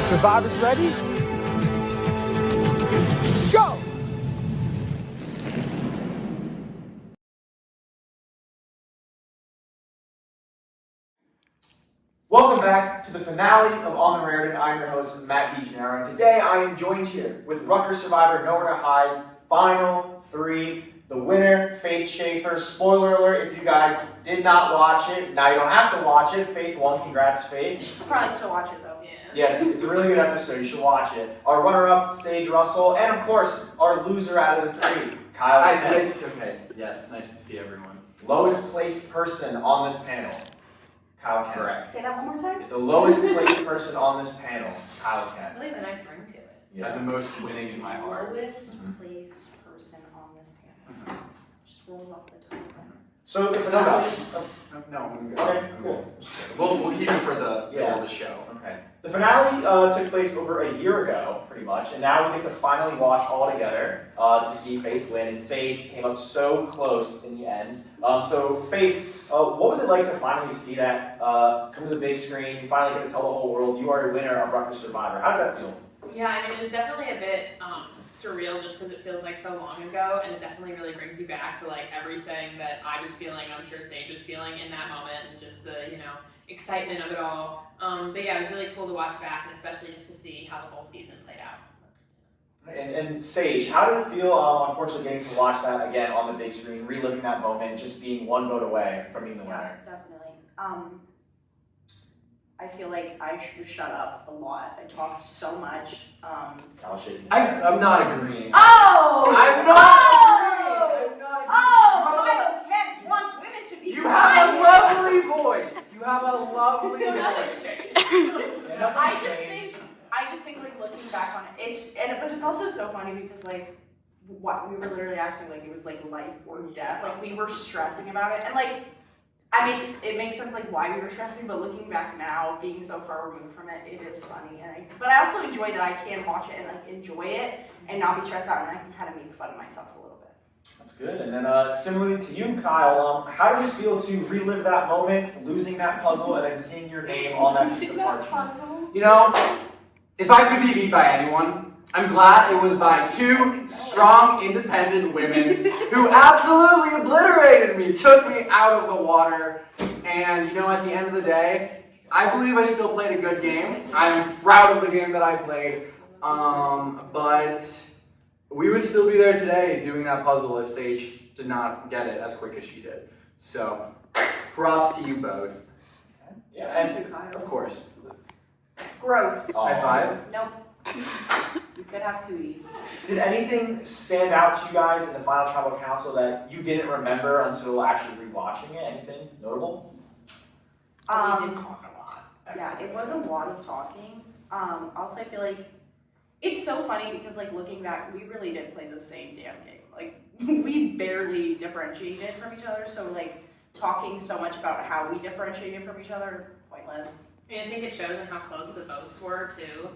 Survivors ready? Go! Welcome back to the finale of On the Raritan. I'm your host, Matt DeGennaro, and today I am joined here with Rutgers Survivor, Nowhere to Hide, Final 3. The winner, Faith Schaefer. Spoiler alert, if you guys did not watch it, now you don't have to watch it. Faith won. Congrats, Faith. You should probably still watch it, though. Yes, it's a really good episode. You should watch it. Our runner-up, Sage Russell, and of course, our loser out of the three, Kyle. Okay, yes, nice to see everyone. Lowest placed person on this panel, Kyle Kent. Correct. Say that one more time. The lowest placed person on this panel, Kyle Kent. Really has a nice ring to it. I have the most winning in my heart. Lowest placed person on this panel. Just rolls off the tongue. So It's it's still not. not. No, I'm good. Okay, cool. We'll keep it for the middle of the show. Okay. The finale took place over a year ago, pretty much, and now we get to finally watch all together to see Faith win. And Sage came up so close in the end. So Faith, what was it like to finally see that come to the big screen? You finally get to tell the whole world you are a winner of Rutgers Survivor. How does that feel? Yeah, I mean, it was definitely a bit surreal just because it feels like so long ago, and it definitely really brings you back to like everything that I was feeling, I'm sure Sage was feeling in that moment, and just the, excitement of it all. But yeah, it was really cool to watch back, and especially just to see how the whole season played out. And Sage, how did it feel, unfortunately, getting to watch that again on the big screen, reliving that moment, just being one vote away from being the winner? Definitely. I feel like I should shut up a lot. I talked so much. Kyle's shaking his I'm head. not agreeing. Oh! I'm not agreeing. I'm not agreeing. Oh! Kyle Kent wants women to be You have a lovely voice. You have a lovely So that's voice. Yeah, I just think like looking back on it, but it's also so funny because like what we were literally acting like it was like life or death. Like we were stressing about it, and like it makes sense like why we were stressing. But looking back now, being so far removed from it, it is funny. But I also enjoy that I can watch it and like enjoy it and not be stressed out, and I can kind of make fun of myself a little bit. That's good. And then similarly to you, Kyle, how did it feel to relive that moment, losing that puzzle, and then seeing your name on that piece of parchment? You know, if I could be beat by anyone, I'm glad it was by two strong, independent women who absolutely obliterated me, took me out of the water, and at the end of the day, I believe I still played a good game. I'm proud of the game that I played, but we would still be there today doing that puzzle if Sage did not get it as quick as she did. So, props to you both. Yeah, and Thank you, Kyle. Of course. Growth. High five. Nope. You could have cooties. did anything stand out to you guys in the final tribal council that you didn't remember until actually rewatching it? Anything notable? We did talk a lot. Yeah, it was a lot of talking. Also, I feel like it's so funny because, like, looking back, we really did play the same damn game. Like, we barely differentiated from each other, so, like, talking so much about how we differentiated from each other, pointless. I think it shows in how close the votes were, too.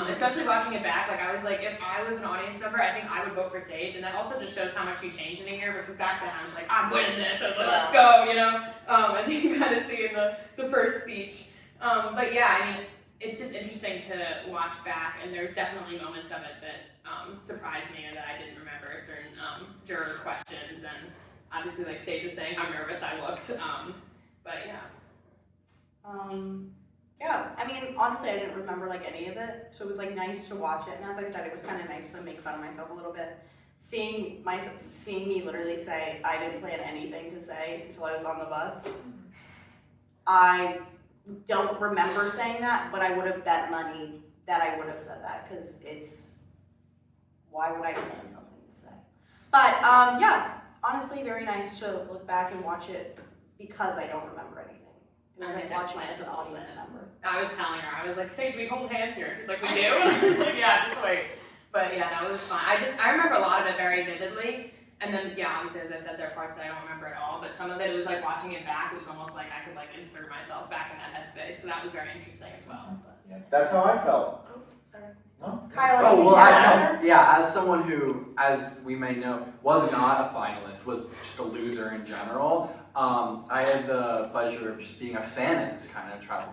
Especially watching it back, like I was like, if I was an audience member, I think I would vote for Sage, and that also just shows how much you change in a year, because back then I was like, I'm winning this, I was like, let's go, as you can kind of see in the first speech. But yeah, I mean, it's just interesting to watch back, and there's definitely moments of it that surprised me or that I didn't remember, certain juror questions, and obviously, like Sage was saying, how nervous I looked, but yeah. Yeah, I mean, honestly, I didn't remember, like, any of it, so it was, like, nice to watch it, and as I said, it was kind of nice to make fun of myself a little bit. Seeing me literally say I didn't plan anything to say until I was on the bus. I don't remember saying that, but I would have bet money that I would have said that, because why would I plan something to say? But, yeah, honestly, very nice to look back and watch it because I don't remember anything. It was like watching it as an audience member. I was telling her, I was like, Sage, we hold hands here. She's like, we do? I was like, yeah, just wait. But yeah, no, it was fun. I remember a lot of it very vividly. And then, yeah, obviously, as I said, there are parts that I don't remember at all. But some of it was like watching it back, it was almost like I could like insert myself back in that headspace. So that was very interesting as well. But. Yeah, that's how I felt. Oh, sorry. No? Kyle, Oh, well, yeah. yeah, as someone who, as we may know, was not a finalist, was just a loser in general, I had the pleasure of just being a fan in this kind of tribal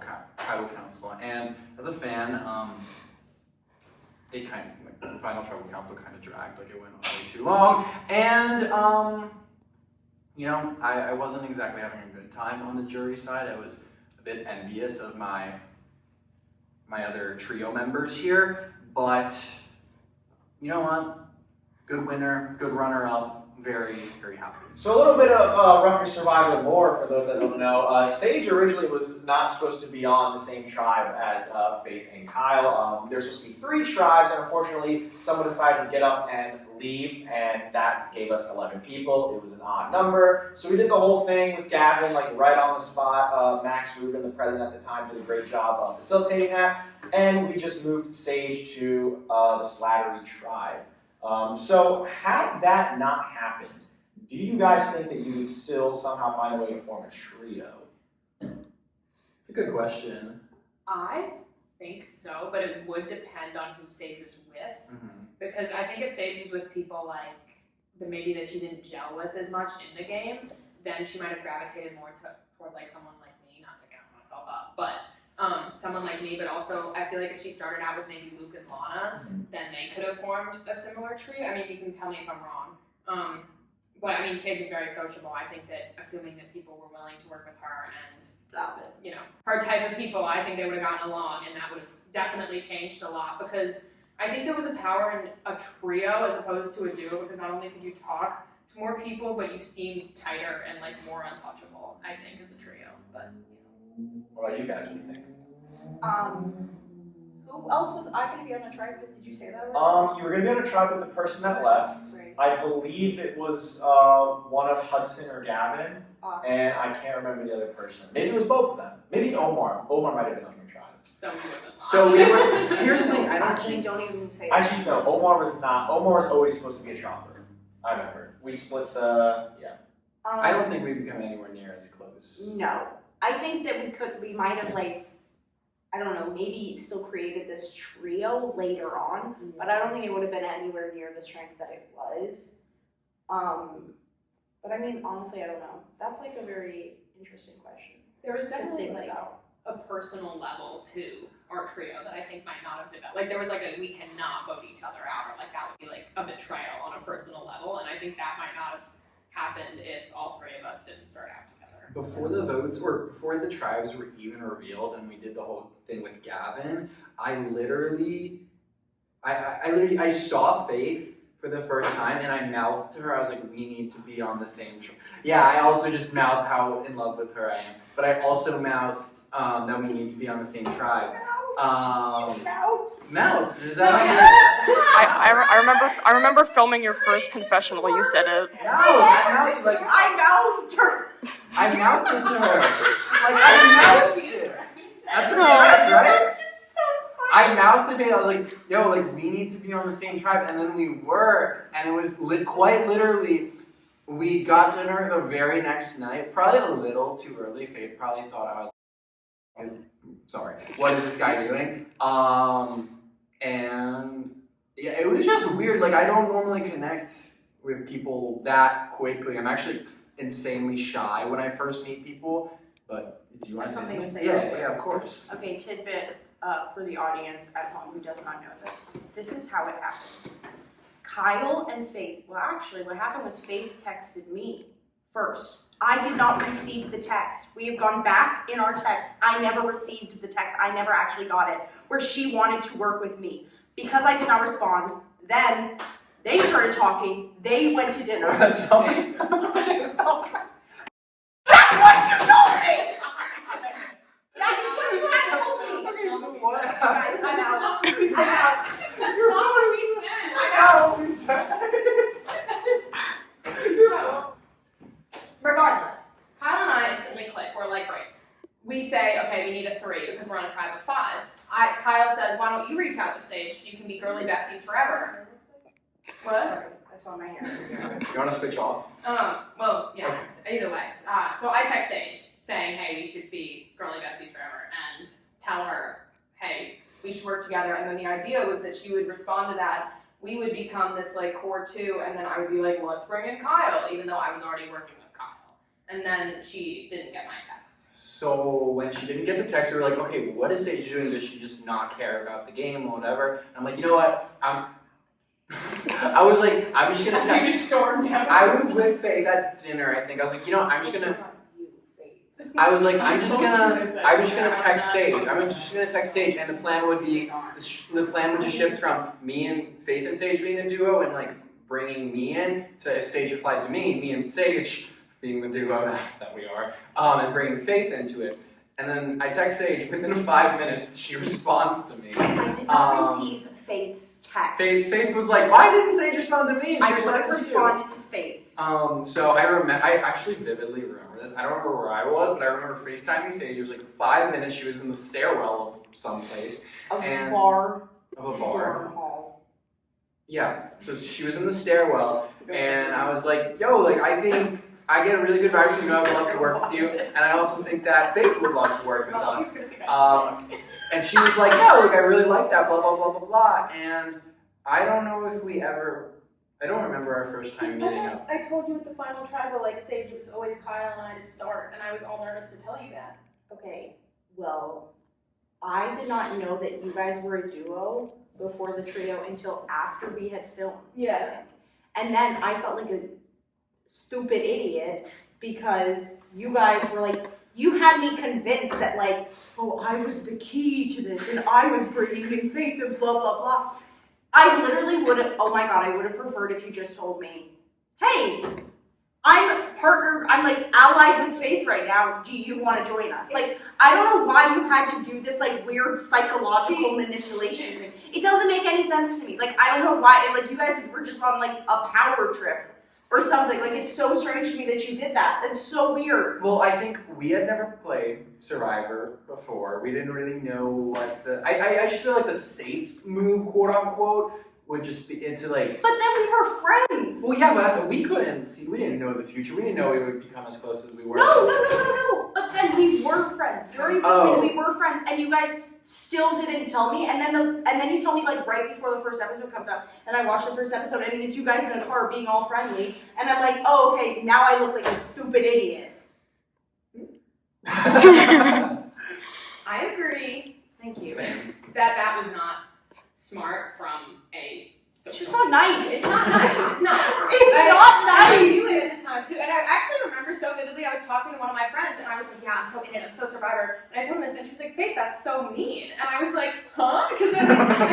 council. And as a fan, it kind of, like, the final Tribal Council kind of dragged, like it went on way too long, and you know, I wasn't exactly having a good time on the jury side. I was a bit envious of my other trio members here, but you know what? Good winner, good runner-up. Very, very happy. So a little bit of Rutgers Survivor lore for those that don't know. Sage originally was not supposed to be on the same tribe as Faith and Kyle. There's supposed to be 3 tribes, and unfortunately, someone decided to get up and leave, and that gave us 11 people. It was an odd number. So we did the whole thing with Gavin, like right on the spot. Max Rubin, the president at the time, did a great job facilitating that. And we just moved Sage to the Slattery tribe. So had that not happened, do you guys think that you would still somehow find a way to form a trio? It's a good question. I think so, but it would depend on who Sage was with. Because I think if Sage was with people like maybe that she didn't gel with as much in the game, then she might have gravitated more toward like someone like me, not to gas myself up, but someone like me. But also, I feel like if she started out with maybe Luke and Lana, then they could have formed a similar trio. I mean, you can tell me if I'm wrong. But I mean, Sage is very sociable. I think that assuming that people were willing to work with her and you know, her type of people, I think they would have gotten along, and that would have definitely changed a lot, because I think there was a power in a trio as opposed to a duo, because not only could you talk to more people, but you seemed tighter and like more untouchable, I think, as a trio. But you know. What about you guys? What do you think? Who else was I going to be on the tribe with? Did you say that already? You were going to be on a tribe with the person that left. Right. I believe it was one of Hudson or Gavin, and I can't remember the other person. Maybe it was both of them. Maybe Omar. Omar might have been on your tribe. So we were. Here's the thing. I don't Actually, think. don't even say Actually, no. Omar was not. Omar was always supposed to be a chopper. I remember. We split the. Yeah. I don't think we become anywhere near as close. No. I think that we might have, like, I don't know, maybe still created this trio later on, but I don't think it would have been anywhere near the strength that it was. But I mean, honestly, I don't know. That's like a very interesting question. There was to definitely think like about. a personal level to our trio that I think might not have developed. Like there was like a we cannot vote each other out, or like that would be like a betrayal on a personal level, and I think that might not have happened if all 3 of us didn't start out together. Before the tribes were even revealed, and we did the whole thing with Gavin, I saw Faith for the first time, and I mouthed to her, I was like, we need to be on the same tribe. Yeah, I also just mouthed how in love with her I am, but I also mouthed that we need to be on the same tribe. Mouth? Is that I remember filming your first confessional. You said it. No, that mouth, like, I mouthed her. I mouthed it to her. Like, I mouthed it. That's correct, right? That's just so funny. I mouthed it. I was like, yo, like, we need to be on the same tribe. And then we were, and it was quite literally, we got dinner the very next night, probably a little too early. Faith probably thought I was, sorry, what is this guy doing? And yeah, it was just weird. Like, I don't normally connect with people that quickly. I'm actually insanely shy when I first meet people, but if you want to say Something to something, say. yeah, of course. Okay, tidbit for the audience at home who does not know this. This is how it happened. Kyle and Faith, well actually what happened was Faith texted me first. I did not receive the text. We have gone back in our text. I never received the text. I never actually got it, where she wanted to work with me. Because I did not respond, then they started talking. They went to dinner. That's all. That's what you told me! That is what you had told me! What Guys, I'm out. I'm out. That's not what we said. I know, we said. So, regardless, Kyle and I instantly click. We're like, great. We say, okay, we need a 3 because we're on a tribe of 5. Kyle says, why don't you reach out to Sage so you can be girly besties forever? What? Sorry, I saw my hair. You want to switch off? Well, yeah, either way. So I text Sage saying, hey, we should be girly besties forever, and tell her, hey, we should work together. And then the idea was that she would respond to that. We would become this like core 2, and then I would be like, let's bring in Kyle, even though I was already working with Kyle. And then she didn't get my text. So when she didn't get the text, we were like, okay, what is Sage doing? Does she just not care about the game or whatever? And I'm like, you know what? I was like, I'm just gonna That's when you text. just stormed down. I was with Faith at dinner, I think. I was like, you know, I'm just gonna text Sage. I'm just gonna text Sage, and the plan would just shift from me and Faith and Sage being a duo, and like bringing me in to if Sage replied to me and Sage being the duo that we are, and bringing Faith into it. And then I text Sage. Within 5 minutes, she responds to me. I did not receive Faith's text. Faith was like, "Why didn't Sage respond to me?" And she I would have responded to you. responded to Faith. So I actually vividly remember this. I don't remember where I was, but I remember FaceTiming Sage. It was like 5 minutes. She was in the stairwell of someplace. Of And- a bar. Of a bar. Hall. Yeah. So she was in the stairwell, and I was like, "Yo, like I think I get a really good vibe from you. I would love to work with you, and I also think that Faith would love to work with us." And she was like, "Yeah, like I really like that. Blah blah blah blah blah." And I don't know if we ever. I don't remember our first time meeting up. I told you at the final tribal, like Sage, it was always Kyle and I to start, and I was all nervous to tell you that. Okay, well, I did not know that you guys were a duo before the trio until after we had filmed. Yeah. And then I felt like a stupid idiot because you guys were like, you had me convinced that like, oh, I was the key to this and I was bringing in Faith and blah, blah, blah. I literally would have, oh my God, I would have preferred if you just told me, hey, I'm partnered, I'm like allied with Faith right now. Do you want to join us? Like, I don't know why you had to do this like weird psychological manipulation thing. It doesn't make any sense to me. Like, I don't know why, like you guys were just on like a power trip or something. Like, it's so strange to me that you did that. That's so weird. Well, I think we had never played Survivor before. We didn't really know what the. I just feel like the safe move, quote unquote, would just be into like. But then we were friends. Well, yeah, but we couldn't see. We didn't know the future. We didn't know we would become as close as we were. No. But then we were friends. During filming, we were friends, and you guys still didn't tell me. And then you told me like right before the first episode comes out. And I watched the first episode, and it's you guys in a car being all friendly. And I'm like, oh, okay, now I look like a stupid idiot. I agree. Thank you. Same. That was not smart from a It's just not nice. It's not nice. It's not. Not I nice. knew it at the time too, and I actually remember so vividly. I was talking to one of my friends, and I was like, "Yeah, I'm so in it. I'm so Survivor." And I told him this, and she was like, "Faith, that's so mean." And I was like, "Huh?" Because I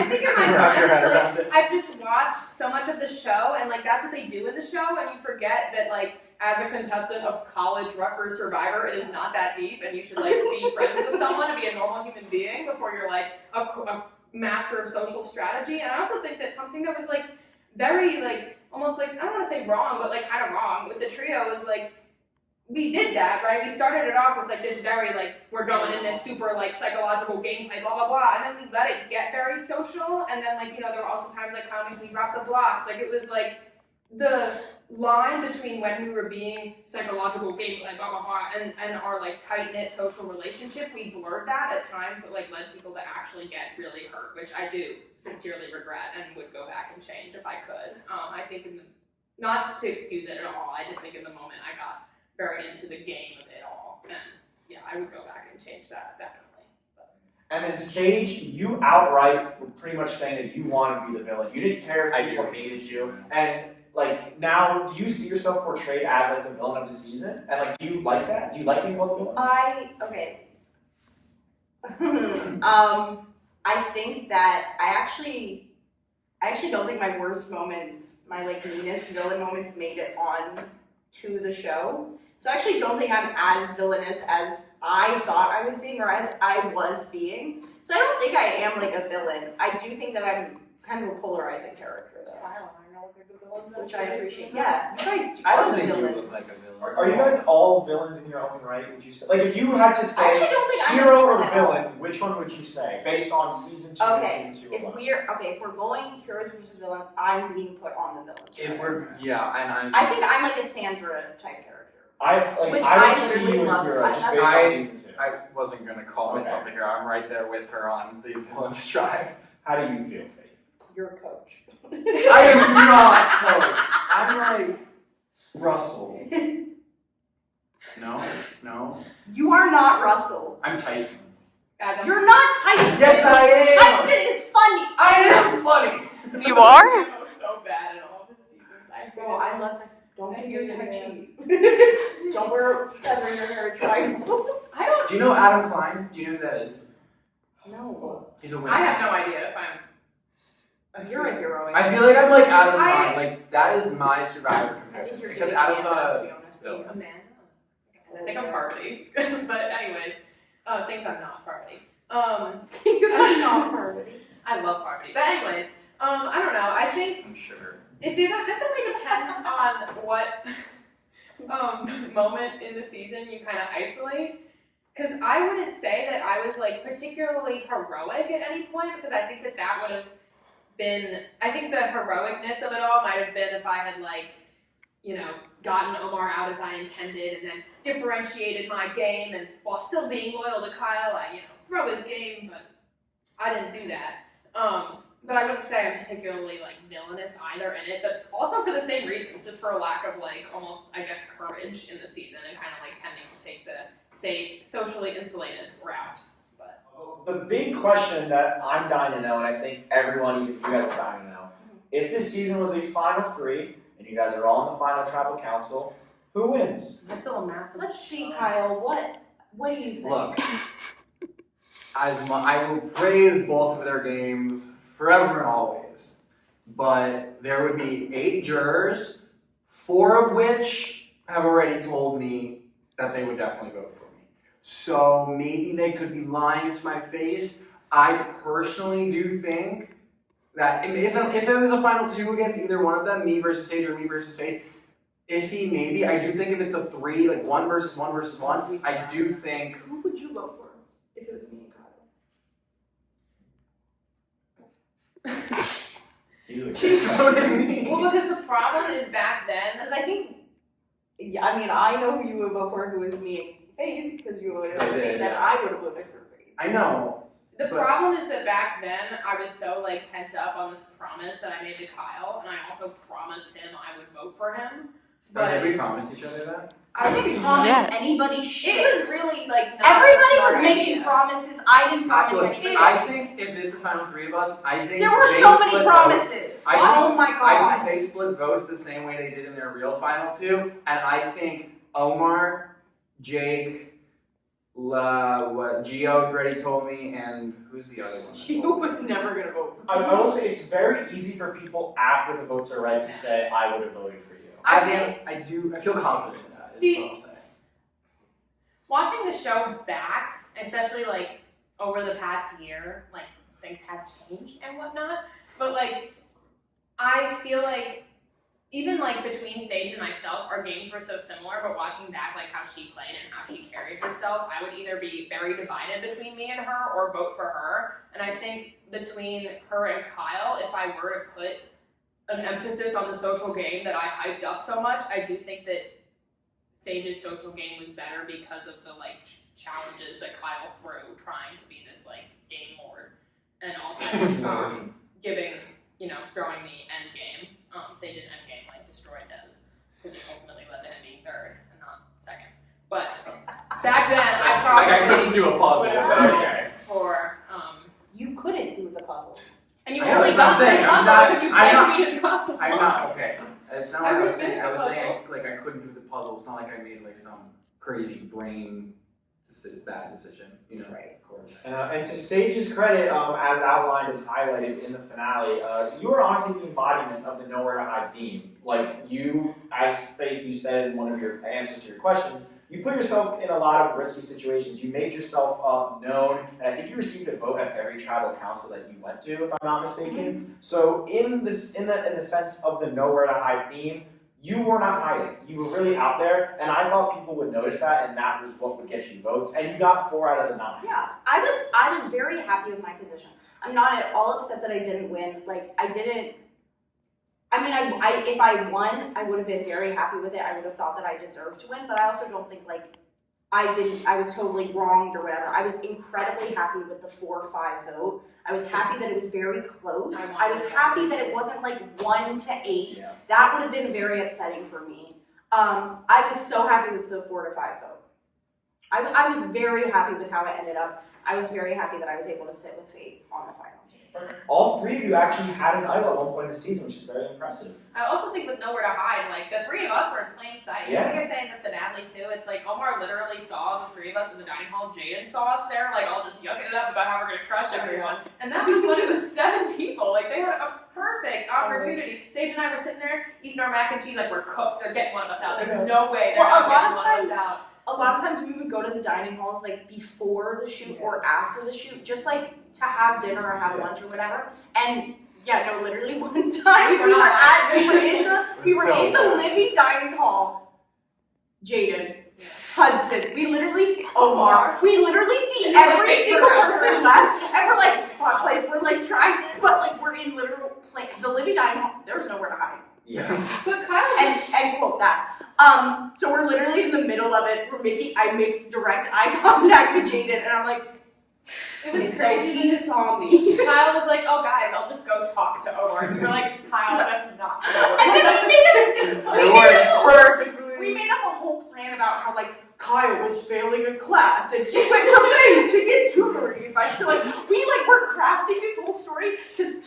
think in my mind, it's like I've just watched so much of the show, and like that's what they do in the show, and you forget that like as a contestant of college Rutgers Survivor, it is not that deep, and you should like be friends with someone and be a normal human being before you're like a master of social strategy. And I also think that something that was like very like almost like I don't want to say wrong, but like kind of wrong with the trio was like we did that, right? We started it off with like this very like we're going in this super like psychological gameplay, blah blah blah, and then we let it get very social, and then like there were also times like how we dropped the blocks, like it was like the line between when we were being psychological gameplay, blah blah blah, and our like tight knit social relationship, we blurred that at times that like led people to actually get really hurt, which I do sincerely regret and would go back and change if I could. I think not to excuse it at all. I just think in the moment I got very into the game of it all, and yeah, I would go back and change that definitely. And then Sage, you outright were pretty much saying that you wanted to be the villain. You didn't care if people hated you, and like now, do you see yourself portrayed as like the villain of the season? And like, do you like that? Do you like being called the villain? I think that I actually don't think my worst moments, my like meanest villain moments, made it on to the show. So I actually don't think I'm as villainous as I thought I was being, or as I was being. So I don't think I am like a villain. I do think that I'm kind of a polarizing character, though. Which I appreciate. Yeah, you guys. I don't think villains. you look like a villain. Are you guys all villains in your own right? Would you say? Like, if you had to I say actually don't think I'm a hero or villain at all. villain, which one would you say based on season 2 Okay, and season 2 if alone? we're going heroes versus villains, I'm being put on the villain. If we're and I think I'm like a Sandra type character. I Which don't I see literally you as love. hero just That's- based on season 2. I wasn't gonna call myself a hero. I'm right there with her on the villain's tribe. How do you feel, Faith? You're a coach. I am not. No, I'm like Russell. No. You are not Russell. I'm Tyson. Guys, You're not Tyson. Yes, I am. Tyson is funny. I am funny. You are? I'm so bad at all the seasons. Bro, I love Tyson. Don't do your Tai Chi. Don't wear a feather in your hair. Triangle. I don't. Do you know Adam Klein? Do you know who that is? No. He's a winner. I have no idea if I'm. You're a hero. I feel like I'm like Adam I- Klein. Like that is my Survivor I think comparison. you're Except getting Adam's Amanda, not to a be honest with villain. you. Amanda. I think I'm Parvati. But anyways, thanks. I'm not Parvati. Because I'm not Parvati. I love Parvati. But anyways, I don't know. I think I'm sure. it definitely depends on what moment in the season you kind of isolate. Because I wouldn't say that I was like particularly heroic at any point, because I think that would have been, I think the heroicness of it all might have been if I had like, you know, gotten Omar out as I intended and then differentiated my game, and while still being loyal to Kyle, I, you know, throw his game, but I didn't do that. But I wouldn't say I'm particularly like villainous either in it, but also for the same reasons, just for a lack of like almost, I guess, courage in the season and kind of like tending to take the safe, socially insulated route. But The big question that I'm dying to know, and I think everyone, you guys are dying to know, if this season was a final three, and you guys are all in the final tribal council, who wins? I'm still a massive. Let's see, Kyle. What do you think? Look, I will praise both of their games forever and always, but there would be 8 jurors, 4 of which have already told me that they would definitely vote for me. So maybe they could be lying to my face. I personally do think that if it was a final 2 against either one of them, me versus Sage or me versus Faith, iffy maybe. I do think if it's a 3, like 1 versus 1 versus 1, I do think. Who would you vote for if it was me and Kyle? She's voting me. Well, because the problem is back then, Because I think, yeah, I mean, I know who you would vote for if it was me and Faith, because you would have I voted for did, me, then yeah. I would have voted for Faith. I know. the But- problem is that back then I was so like pent up on this promise that I made to Kyle, and I also promised him I would vote for him. Did But we promise each other that? I didn't promise Yes. anybody shit. it was really like not Everybody a smart was making idea. promises. I didn't promise Look, anything. I think if it's a final 3 of us, I think There were they so many split promises. I Oh think- my votes. I god. think they split votes the same way they did in their real final 2, and I think Omar, Jake, what Gio already told me, and who's the other one? that You told me? was never gonna vote for I will say it's very easy for people after the votes are read to say, I would have voted for you. I feel confident in that. is See- what I'll say. Watching the show back, especially like over the past year, like things have changed and whatnot. But like, I feel like even like between Sage and myself, our games were so similar. But watching back, like how she played and how she carried herself, I would either be very divided between me and her or vote for her. And I think between her and Kyle, if I were to put an emphasis on the social game that I hyped up so much, I do think that Sage's social game was better because of the like challenges that Kyle threw, trying to be this like game lord, and also giving, you know, throwing the end game. Sage's end game like destroyed Des because he ultimately led to him being 3rd and not 2nd. But back then, I probably do a puzzle, would have but voted okay. for. You couldn't do the puzzle. And you I know, only that's what I'm got saying. the I'm puzzle not- because you I'm begged not- me to drop the I'm not puzzle. okay. That's not I what I was would saying. think I was the saying like I couldn't do the puzzle. It's not like I made like some crazy brain bad decision, you know. Right. Of course. And to Sage's credit, as outlined and highlighted in the finale, you were honestly the embodiment of the nowhere to hide theme. Like you, as Faith, you said in one of your answers to your questions, you put yourself in a lot of risky situations. You made yourself known, and I think you received a vote at every tribal council that you went to, if I'm not mistaken. So in the sense of the nowhere to hide theme, you were not hiding. You were really out there, and I thought people would notice that, and that was what would get you votes. And you got 4 out of the 9. Yeah, I was very happy with my position. I'm not at all upset that I didn't win. Like I didn't. I mean, if I won, I would have been very happy with it. I would have thought that I deserved to win, but I also don't think like I was totally wronged or whatever. I was incredibly happy with the 4-5 vote. I was happy that it was very close. I was happy that it wasn't like 1 to 8. Yeah. That would have been very upsetting for me. I was so happy with the 4-5 vote. I was very happy with how it ended up. I was very happy that I was able to sit with Faith on the final team. All three of you actually had an idol at one point in the season, which is very impressive. I also think with nowhere to hide, like the three of us were in plain sight. Yeah. I think I say in the finale too, it's like Omar literally saw the three of us in the dining hall. Jaden saw us there, like all just yucking it up about how we're gonna crush everyone. And that was when it was 7 people. Like they had a perfect opportunity. Sage and I were sitting there eating our mac and cheese like we're cooked. They're getting one of us out. There's no way they're not getting one of us out. A lot of times we would go to the dining halls like before the shoot or after the shoot, just like to have dinner or have lunch or whatever. And yeah, no, literally one time we were in the Libby dining hall. Jaden, Hudson, we literally see Omar. We literally see every single person left, and we're like, fuck, like we're like trying, but like we're in literal like the Libby dining hall. There's nowhere to hide. Yeah. But Kyle And quote that. So we're literally in the middle of it. I make direct eye contact with Jaden, and I'm like, it was so crazy. he saw me. Kyle was like, "Oh guys, I'll just go talk to Omar." And we were like, "Kyle, that's not." And then we made up a whole plan about how like Kyle was failing a class and he went to Maine to get tutoring advice. So like we were crafting this whole story because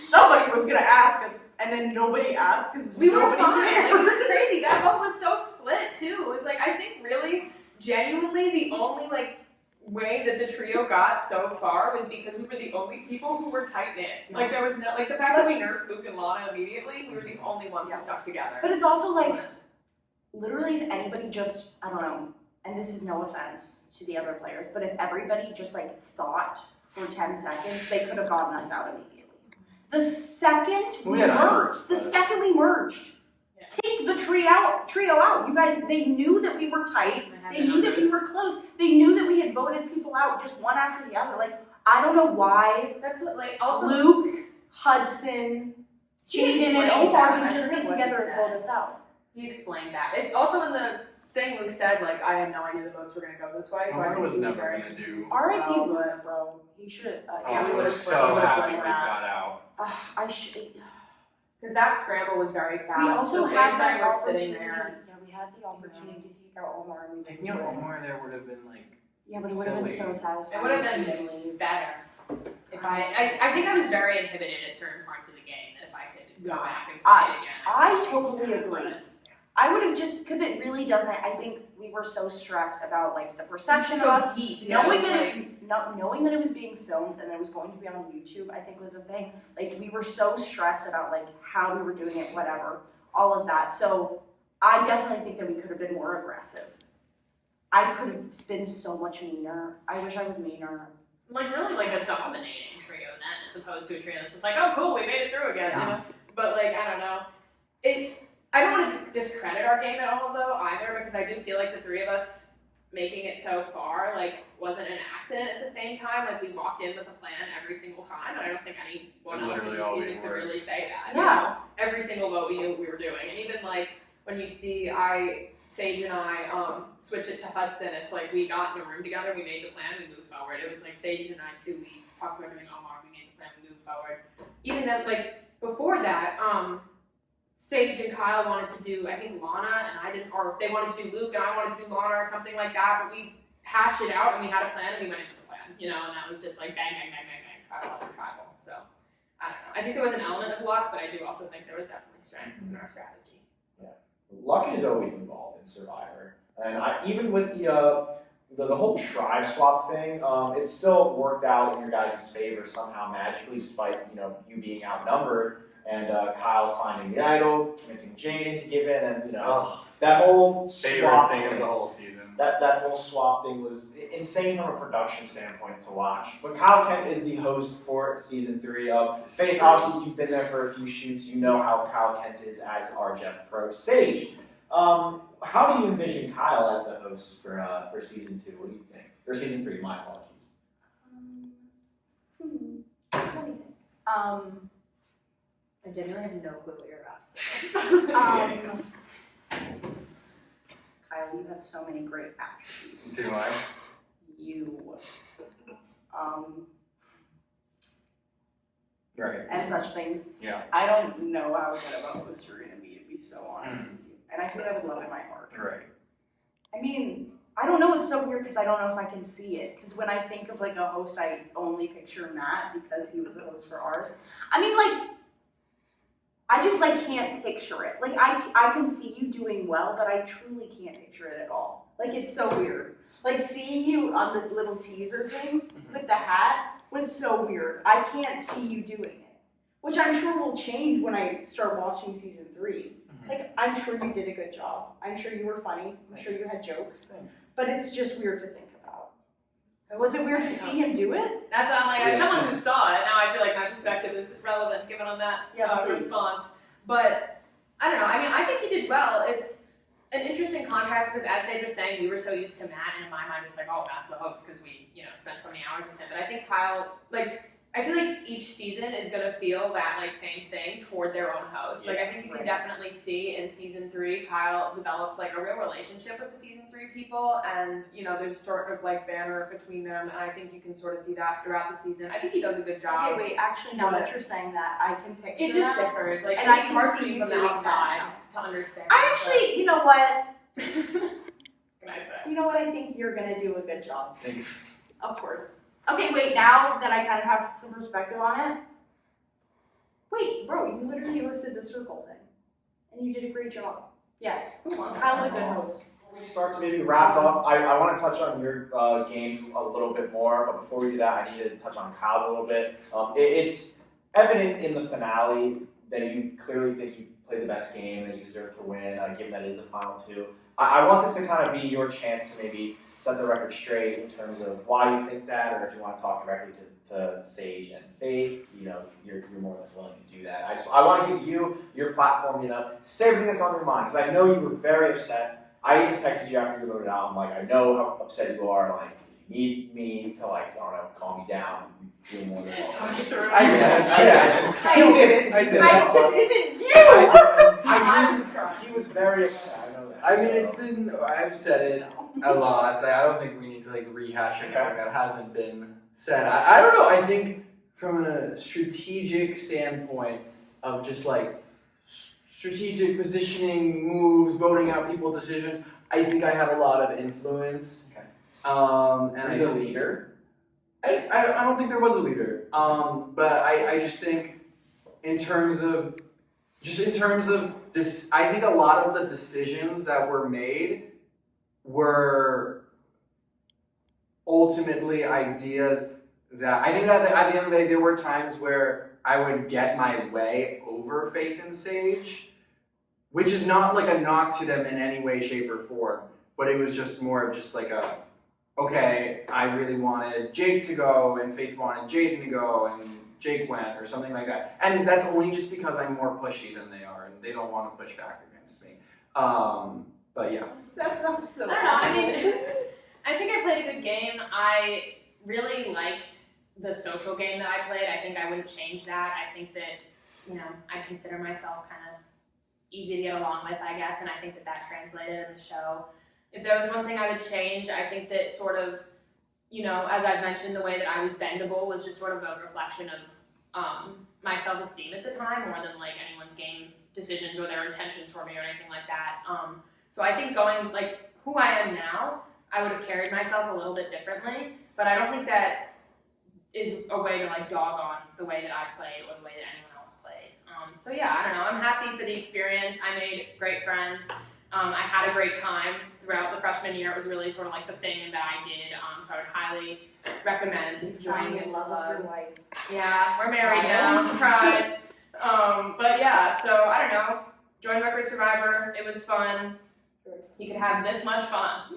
somebody was gonna ask us. And then nobody asked because We were nobody fine. cared. Like, it was crazy. That vote was so split too. It was like I think really, genuinely, the only like way that the trio got so far was because we were the only people who were tight knit. Like there was no like the fact that we nerfed Luke and Lana immediately. We were the only ones who stuck together. But it's also like literally if anybody just I don't know, and this is no offense to the other players, but if everybody just like thought for 10 seconds, they could have gotten us out immediately. The second we merged, take the trio out. You guys, they knew that we were tight. They knew that we were close. They knew that we had voted people out just one after the other. Like, I don't know why That's what like also Luke, Hudson, Jaden, and Omar didn't just get what he together and said. vote us out. He explained that. It's also in the thing Luke said, like, I had no idea the votes were going to go this way, so I Omar think was he never very going to do. R.I.P. Well, Luke, bro. He should. Yeah, we I would've was split- so we would've happy split we that. got out. I should. Because that scramble was very fast. We also so Sage had and I that were opportunity. sitting there. Yeah, we had the opportunity to take out Omar and we didn't Taking do out it. Omar there would have been like. Yeah, but it would have been Silly. so satisfying. It would have to see been them leave. better. If I think I was very inhibited at certain parts of the game that if I could go back and play it again. I totally agree. I would have just, because it really doesn't, I think we were so stressed about like the perception of us. deep. Knowing that it was being filmed and it was going to be on YouTube, I think was a thing. Like we were so stressed about like how we were doing it, whatever, all of that. So I definitely think that we could have been more aggressive. I could have been so much meaner. I wish I was meaner. Like really like a dominating trio then, as opposed to a trio that's just like, oh cool, we made it through again, you know? But like, I don't know. I don't want to discredit our game at all though either, because I do feel like the three of us making it so far like wasn't an accident at the same time. Like we walked in with a plan every single time, and I don't think anyone else in the season could really say that. Yeah. You know? Every single vote we knew what we were doing, and even like when you see Sage and I switch it to Hudson, it's like we got in a room together, we made the plan, we moved forward. It was like Sage and I too, we talked about doing Omar, we made the plan, we moved forward. Even though like before that, Sage and Kyle wanted to do, I think Lana and I didn't, or they wanted to do Luke and I wanted to do Lana or something like that, but we hashed it out and we had a plan and we went into the plan, you know, and that was just like bang, bang, bang, bang, bang, tribal after tribal. So, I don't know. I think there was an element of luck, but I do also think there was definitely strength in our strategy. Luck is always involved in Survivor, and even with the whole tribe swap thing, it still worked out in your guys' favor somehow magically, despite you being outnumbered and Kyle finding the idol, convincing Jaden to give in, and that whole Favorite swap thing of the whole season. That whole swap thing was insane from a production standpoint to watch. But Kyle Kent is the host for season 3 of Faith. Obviously, you've been there for a few shoots. You know how Kyle Kent is as our Jeff Pro. Sage, how do you envision Kyle as the host for season 2? What do you think? Or season 3? My apologies. What do you think? I genuinely have no clue what you're about to say. Kyle, you have so many great attributes. Do I? Right. And such things. Yeah. I don't know how good of a host you're going to be so honest with you. and I say that with love in my heart. Right. I mean, I don't know, it's so weird because I don't know if I can see it. Because when I think of like a host, I only picture Matt because he was the host for ours. I mean, like, I just like can't picture it. Like I can see you doing well, but I truly can't picture it at all. Like it's so weird. Like seeing you on the little teaser thing with the hat was so weird. I can't see you doing it, which I'm sure will change when I start watching season 3. Like I'm sure you did a good job. I'm sure you were funny. I'm sure you had jokes. Thanks. But it's just weird to think about. Was it weird to see him do it? That's why I'm like, as someone who saw it, now I feel like my perspective is relevant given on that Yes, please. response. But I don't know. I mean, I think he did well. It's an interesting contrast because, as Sage was saying, we were so used to Matt, and in my mind, it's like, oh, Matt's the host because we, spent so many hours with him. But I think Kyle, I feel like each season is gonna feel that same thing toward their own host. Yeah, I think you can definitely see in season 3, Kyle develops a real relationship with the season 3 people, and there's sort of banter between them, and I think you can sort of see that throughout the season. I think he does a good job. Okay, wait, actually, now that you're saying that, I can picture It just that. differs. And It's I can hard for see you you from the doing outside that to understand. I actually, you know what? But can I say? You know what? I think you're gonna do a good job. Thanks. Of course. Okay, wait, now that I kind of have some perspective on it. Wait, bro, you literally hosted the circle thing. And you did a great job. Yeah, Kyle's a good host. Before we start to maybe wrap up, I want to touch on your games a little bit more, but before we do that, I need to touch on Kyle's a little bit. It's evident in the finale that you clearly think you played the best game, that you deserve to win, given that it is a final 2. I want this to kind of be your chance to maybe set the record straight in terms of why you think that, or if you want to talk directly to Sage and Faith, you're more than willing to do that. I want to give you your platform, say everything that's on your mind, because I know you were very upset. I even texted you after you wrote it out. I'm like, I know how upset you are. If you need me to I don't know, calm you down, you do more than I did it. I did it. I just isn't you! I was crying. He was very upset. I know that. I mean, I've said it a lot. I don't think we need to rehash anything that hasn't been said. I don't know. I think from a strategic standpoint of just strategic positioning, moves, voting out people, decisions, I think I had a lot of influence. Okay. And Are you the leader? I don't think there was a leader. But I just think in terms of this, I think a lot of the decisions that were made were ultimately ideas that I think that at the end of the day there were times where I would get my way over Faith and Sage, which is not a knock to them in any way, shape, or form, but it was just more of just okay, I really wanted Jake to go and Faith wanted Jaden to go and Jake went or something like that. And that's only just because I'm more pushy than they are and they don't want to push back against me. But yeah. That sounds so I don't know. I mean, I think I played a good game. I really liked the social game that I played. I think I wouldn't change that. I think that, I consider myself kind of easy to get along with, I guess, and I think that translated in the show. If there was one thing I would change, I think that sort of, as I've mentioned, the way that I was bendable was just sort of a reflection of my self-esteem at the time more than anyone's game decisions or their intentions for me or anything like that. So I think going, who I am now, I would have carried myself a little bit differently, but I don't think that is a way to dog on the way that I played or the way that anyone else played. So yeah, I don't know. I'm happy for the experience. I made great friends. I had a great time throughout the freshman year. It was really sort of the thing that I did. So I would highly recommend joining this love club. of your life. Yeah, we're married now. Surprise. But yeah, so I don't know. Join Rutgers Survivor. It was fun. You could have this much fun.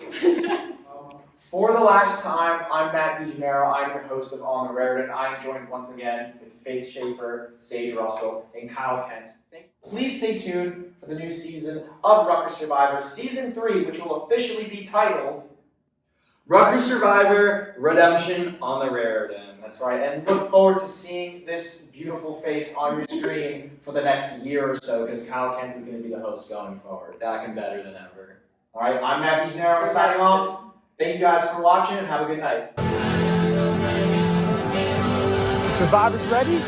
For the last time, I'm Matt DeGennaro. I'm your host of On the Raritan. I am joined once again with Faith Schaefer, Sage Russell, and Kyle Kent. Please stay tuned for the new season of Rutgers Survivor, Season 3, which will officially be titled Rutgers Survivor Redemption on the Raritan. That's right, and look forward to seeing this beautiful face on your screen for the next year or so, because Kyle Kent is going to be the host going forward. Back and better than ever. All right, I'm Matt DeGennaro signing off. Thank you guys for watching, and have a good night. Survivors ready?